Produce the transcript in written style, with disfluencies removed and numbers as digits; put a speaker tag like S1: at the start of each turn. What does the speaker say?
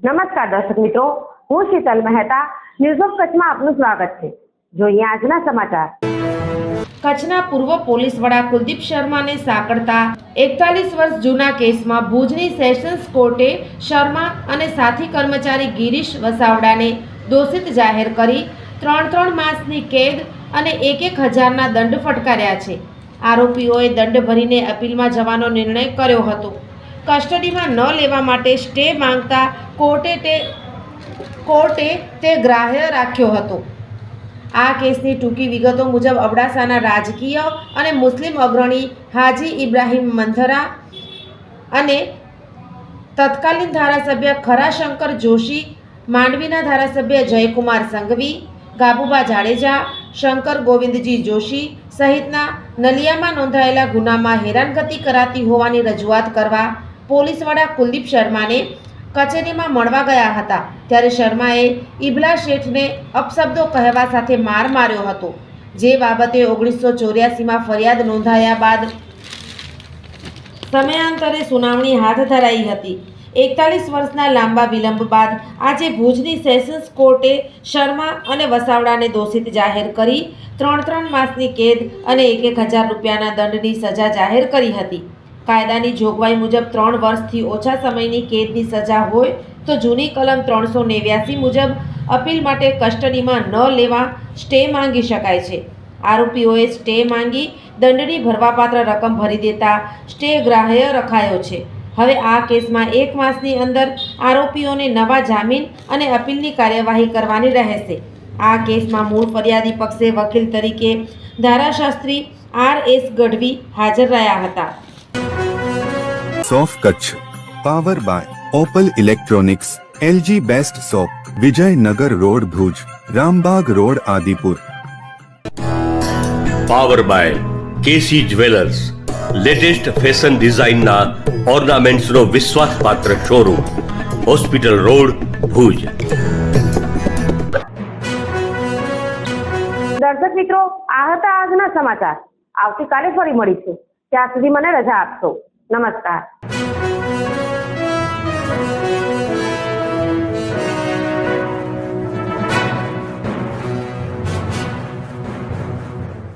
S1: નમસ્કાર દર્શક મિત્રો, હું શીતલ મહેતા ન્યૂઝ ઓફ કચ્છમાં આપનું સ્વાગત છે। જોઈએ આજના સમાચાર।
S2: કચ્છના પૂર્વ પોલીસ વડા કુલદીપ શર્માને સાંકળતા 41 વર્ષ જૂના કેસમાં ભુજની સેશન્સ કોર્ટે શર્મા અને સાથી કર્મચારી ગિરીશ વસાવડાને દોષિત જાહેર કરી 3 માસની કેદ અને 1,000ના દંડ ફટકાર્યા છે। આરોપીઓએ દંડ ભરીને અપીલમાં જવાનો નિર્ણય કર્યો હતો। કસ્ટડીમાં ન લેવા માટે સ્ટે માંગતા કોર્ટે તે ગ્રાહ્ય રાખ્યો હતો। આ કેસની ટૂંકી વિગતો મુજબ અબડાસાના રાજકીય અને મુસ્લિમ અગ્રણી હાજી ઇબ્રાહીમ મંથરા અને તત્કાલીન ધારાસભ્ય ખરાશંકર જોશી, માંડવીના ધારાસભ્ય જયકુમાર સંઘવી, ગાબુબા જાડેજા, શંકર ગોવિંદજી જોશી સહિતના નલિયામાં નોંધાયેલા ગુનામાં હેરાનગતિ કરાતી હોવાની રજૂઆત કરવા પોલીસ વડા કુલદીપ શર્માને કચેરીમાં મળવા ગયા હતા। ત્યારે શર્માએ ઇબલા શેઠને અપશબ્દો કહેવા સાથે માર માર્યો હતો, જે બાબતે 1984માં ફરિયાદ નોંધાયા બાદ સમયાંતરે સુનાવણી હાથ ધરાઈ હતી। 41 વર્ષના લાંબા વિલંબ બાદ આજે ભુજની સેશન્સ કોર્ટે શર્મા અને વસાવડાને દોષિત જાહેર કરી 3 માસની કેદ અને 1,000 રૂપિયાના દંડની સજા જાહેર કરી હતી। કાયદાની જોગવાઈ મુજબ 3 વર્ષથી ઓછા સમયની કેદની સજા હોય તો જૂની કલમ 389 મુજબ અપીલ માટે કસ્ટડીમાં ન લેવા સ્ટે માંગી શકાય છે। આરોપીઓએ સ્ટે માંગી દંડની ભરવાપાત્ર રકમ ભરી દેતા સ્ટે ગ્રાહ્ય રખાયો છે। હવે આ કેસમાં 1 માસની અંદર આરોપીઓને નવા જામીન અને અપીલની કાર્યવાહી કરવાની રહેશે। આ કેસમાં મૂળ ફરિયાદી પક્ષે વકીલ તરીકે ધારાશાસ્ત્રી RS ગઢવી હાજર રહ્યા હતા।
S3: સોફ Kutch power by Opal electronics, LG best shop, Vijaynagar road Bhuj, Rambagh road Adipur.
S4: Power by KC jewellers, latest fashion ડિઝાઇનના ઓર્નામેન્ટ્સનો વિશ્વાસપાત્ર શોરૂમ, હોસ્પિટલ રોડ ભુજ।
S1: દર્શક મિત્રો, આ હતા આજના સમાચાર। આવતીકાલે ફરી મળીશું, ત્યાં સુધી મને રજા આપશો। નમસ્કાર।